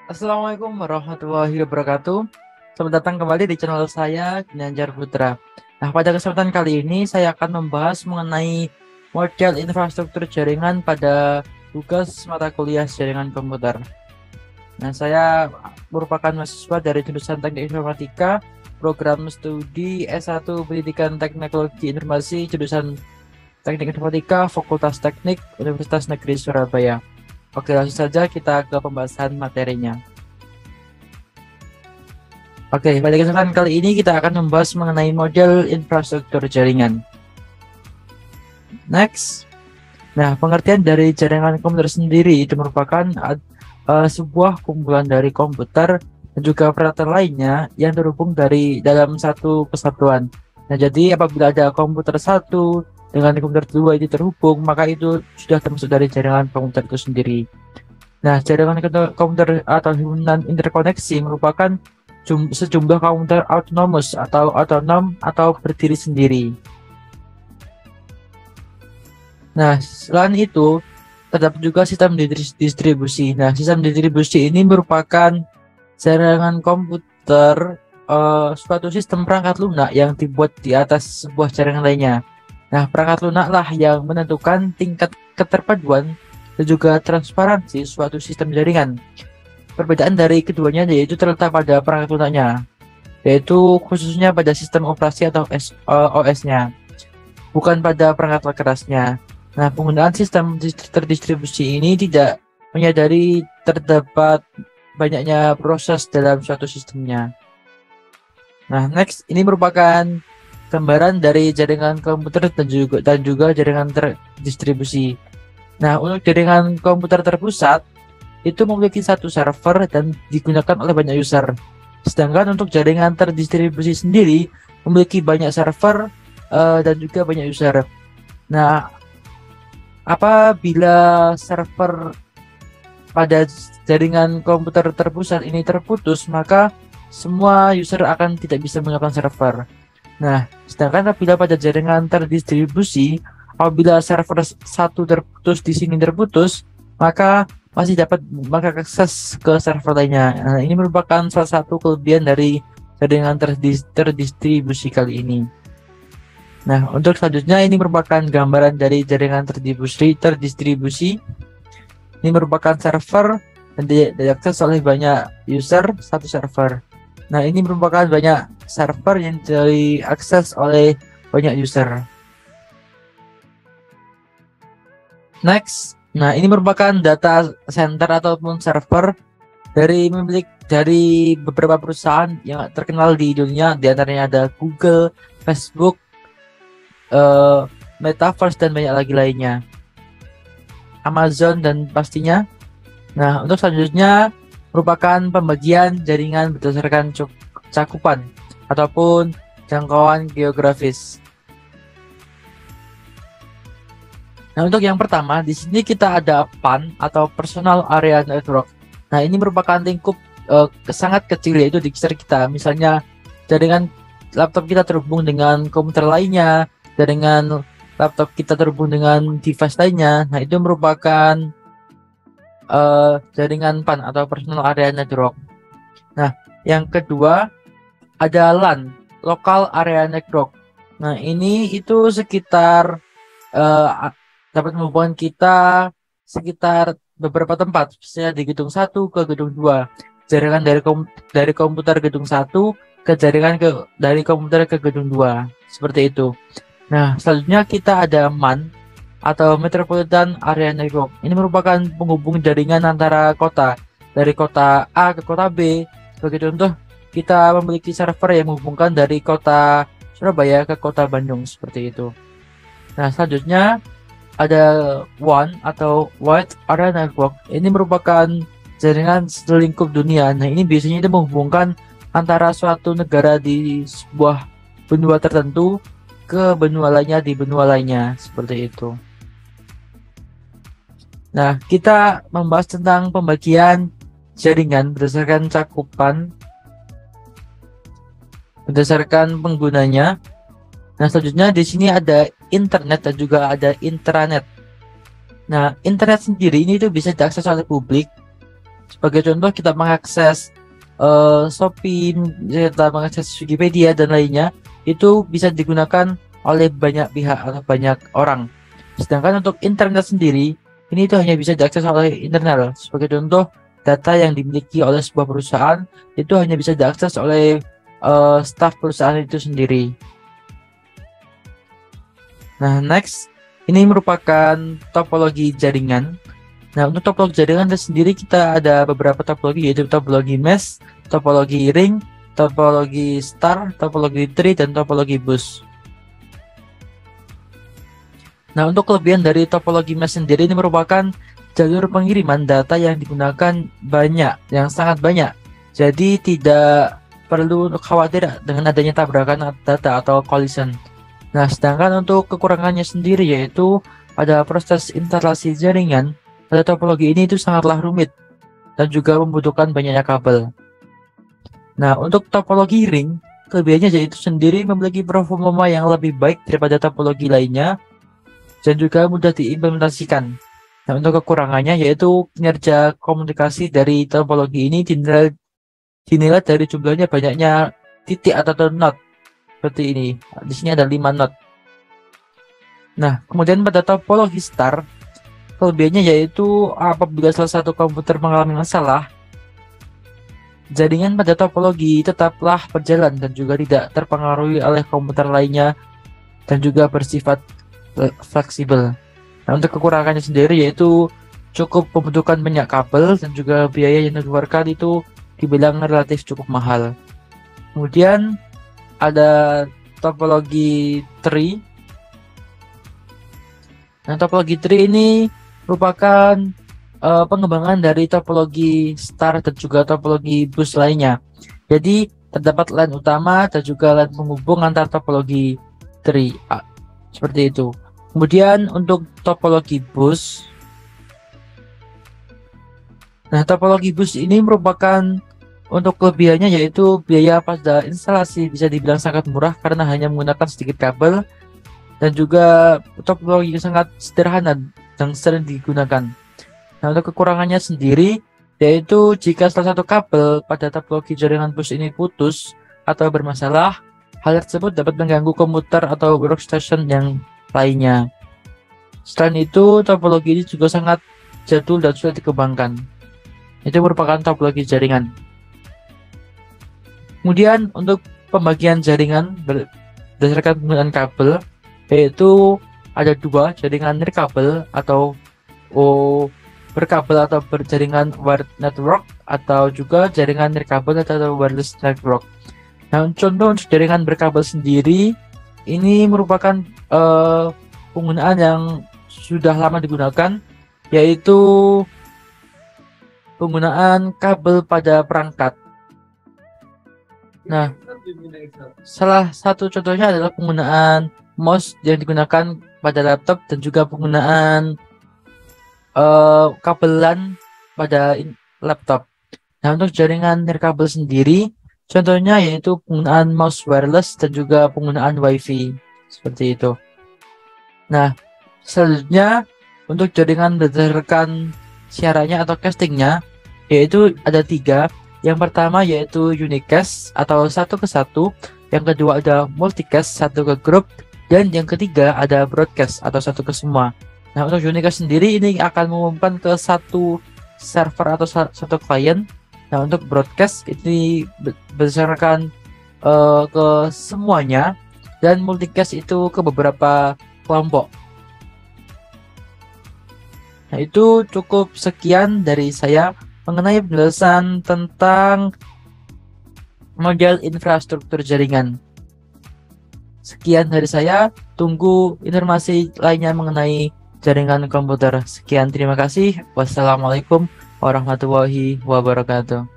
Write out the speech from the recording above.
Assalamualaikum warahmatullahi wabarakatuh. Selamat datang kembali di channel saya, Ginanjar Putra. Nah, pada kesempatan kali ini saya akan membahas mengenai model infrastruktur jaringan pada tugas mata kuliah jaringan komputer. Nah, saya merupakan mahasiswa dari jurusan Teknik Informatika, program studi S1 Pendidikan Teknologi Informasi, jurusan Teknik Informatika, Fakultas Teknik, Universitas Negeri Surabaya. Oke, langsung saja kita ke pembahasan materinya. Oke, pada kesempatan kali ini kita akan membahas mengenai model infrastruktur jaringan. Next. Nah, pengertian dari jaringan komputer sendiri itu merupakan sebuah kumpulan dari komputer dan juga peralatan lainnya yang terhubung dalam satu kesatuan. Nah, jadi apabila ada komputer satu dengan komputer dua itu terhubung, maka itu sudah termasuk dari jaringan komputer itu sendiri. Nah, jaringan komputer atau himpunan interkoneksi merupakan sejumlah komputer autonomous atau otonom atau berdiri sendiri. Nah, selain itu terdapat juga sistem distribusi. Nah, sistem distribusi ini merupakan jaringan komputer suatu sistem perangkat lunak yang dibuat di atas sebuah jaringan lainnya. Nah, perangkat lunak lah yang menentukan tingkat keterpaduan dan juga transparansi suatu sistem jaringan. Perbedaan dari keduanya yaitu terletak pada perangkat lunaknya, yaitu khususnya pada sistem operasi atau OS-nya, bukan pada perangkat kerasnya. Nah, penggunaan sistem terdistribusi ini tidak menyadari terdapat banyaknya proses dalam suatu sistemnya. Nah, next, ini merupakan gambaran dari jaringan komputer dan juga jaringan terdistribusi. Nah, untuk jaringan komputer terpusat itu memiliki satu server dan digunakan oleh banyak user. Sedangkan untuk jaringan terdistribusi sendiri memiliki banyak server dan juga banyak user. Nah, apabila server pada jaringan komputer terpusat ini terputus, maka semua user akan tidak bisa menggunakan server. Nah, sedangkan apabila pada jaringan terdistribusi, apabila server satu terputus di sini terputus, maka masih dapat mengakses ke server lainnya. Nah, ini merupakan salah satu kelebihan dari jaringan terdistribusi kali ini. Nah, untuk selanjutnya ini merupakan gambaran dari jaringan terdistribusi. Ini merupakan server dan diakses oleh banyak user satu server. Nah, ini merupakan banyak server yang diakses oleh banyak user. Next, nah ini merupakan data center ataupun server dari beberapa perusahaan yang terkenal di dunia, diantaranya ada Google, Facebook, Metaverse dan banyak lagi lainnya, Amazon dan pastinya. Nah, untuk selanjutnya merupakan pembagian jaringan berdasarkan cakupan ataupun jangkauan geografis. Nah, untuk yang pertama di sini kita ada PAN atau Personal Area Network. Nah, ini merupakan lingkup sangat kecil, yaitu di sekitar kita. Misalnya jaringan laptop kita terhubung dengan komputer lainnya, jaringan laptop kita terhubung dengan device lainnya. Nah, itu merupakan jaringan PAN atau Personal Area Network. Nah, yang kedua ada LAN, Local Area Network. Nah, ini itu sekitar dapat menghubungkan kita sekitar beberapa tempat, misalnya di gedung 1 ke gedung 2. Jaringan dari komputer gedung 1 ke jaringan dari komputer ke gedung 2. Seperti itu. Nah, selanjutnya kita ada MAN atau Metropolitan Area Network. Ini merupakan penghubung jaringan antara kota, dari kota A ke kota B. Sebagai contoh, kita memiliki server yang menghubungkan dari kota Surabaya ke kota Bandung, seperti itu. Nah, selanjutnya ada WAN atau Wide Area Network. Ini merupakan jaringan selingkup dunia. Nah, ini biasanya itu menghubungkan antara suatu negara di sebuah benua tertentu ke benua lainnya di benua lainnya, seperti itu. Nah, kita membahas tentang pembagian jaringan berdasarkan cakupan, berdasarkan penggunanya. Nah, selanjutnya di sini ada internet dan juga ada intranet. Nah, internet sendiri ini tuh bisa diakses oleh publik Sebagai contoh, kita mengakses Shopee, kita mengakses Wikipedia dan lainnya, itu bisa digunakan oleh banyak pihak atau banyak orang. Sedangkan untuk internet sendiri, ini itu hanya bisa diakses oleh internal. Sebagai contoh, data yang dimiliki oleh sebuah perusahaan itu hanya bisa diakses oleh staf perusahaan itu sendiri. Nah, next, ini merupakan topologi jaringan. Nah, untuk topologi jaringan sendiri kita ada beberapa topologi, yaitu topologi mesh, topologi ring, topologi star, topologi tree, dan topologi bus. Nah, untuk kelebihan dari topologi mesh sendiri, ini merupakan jalur pengiriman data yang digunakan banyak, yang sangat banyak. Jadi tidak perlu khawatir dengan adanya tabrakan data atau collision. Nah, sedangkan untuk kekurangannya sendiri, yaitu pada proses instalasi jaringan, pada topologi ini itu sangatlah rumit dan juga membutuhkan banyaknya kabel. Nah, untuk topologi ring, kelebihannya yaitu sendiri memiliki performa yang lebih baik daripada topologi lainnya dan juga mudah diimplementasikan. Nah, untuk kekurangannya yaitu kinerja komunikasi dari topologi ini dinilai dari jumlahnya banyaknya titik atau not seperti ini. Di sini ada 5 not. Nah, kemudian pada topologi star, kelebihannya yaitu apabila salah satu komputer mengalami masalah, jaringan pada topologi tetaplah berjalan dan juga tidak terpengaruhi oleh komputer lainnya dan juga bersifat fleksibel. Nah, untuk kekurangannya sendiri yaitu cukup membutuhkan banyak kabel dan juga biaya yang dikeluarkan itu dibilang relatif cukup mahal. Kemudian ada topologi tree. Nah, topologi tree ini merupakan pengembangan dari topologi star dan juga topologi bus lainnya. Jadi terdapat LAN utama dan juga LAN penghubung antar topologi tree, seperti itu. Kemudian untuk topologi bus, nah topologi bus ini merupakan untuk kelebihannya yaitu biaya pada instalasi bisa dibilang sangat murah karena hanya menggunakan sedikit kabel dan juga topologi yang sangat sederhana yang sering digunakan. Nah, untuk kekurangannya sendiri yaitu jika salah satu kabel pada topologi jaringan bus ini putus atau bermasalah, hal tersebut dapat mengganggu komputer atau workstation yang lainnya. Selain itu, topologi ini juga sangat jadul dan sulit dikembangkan. Itu merupakan topologi jaringan. Kemudian untuk pembagian jaringan berdasarkan penggunaan kabel, yaitu ada dua, jaringan nirkabel atau berkabel atau berjaringan wired network, atau juga jaringan nirkabel atau wireless network. Nah, contoh untuk jaringan berkabel sendiri ini merupakan penggunaan yang sudah lama digunakan, yaitu penggunaan kabel pada perangkat. Nah, salah satu contohnya adalah penggunaan mouse yang digunakan pada laptop dan juga penggunaan kabel LAN pada laptop. Nah, untuk jaringan nirkabel sendiri, contohnya yaitu penggunaan mouse wireless dan juga penggunaan WiFi seperti itu. Nah, selanjutnya untuk jaringan berdasarkan siarannya atau castingnya, yaitu ada 3. Yang pertama yaitu unicast atau satu ke satu, yang kedua ada multicast satu ke grup, dan yang ketiga ada broadcast atau satu ke semua. Nah, untuk unicast sendiri ini akan mengumumkan ke satu server atau satu klien. Nah, untuk broadcast ini berdasarkan ke semuanya, dan multicast itu ke beberapa kelompok. Nah, itu cukup sekian dari saya mengenai penjelasan tentang model infrastruktur jaringan. Sekian dari saya, tunggu informasi lainnya mengenai jaringan komputer. Sekian, terima kasih. Wassalamualaikum warahmatullahi wabarakatuh.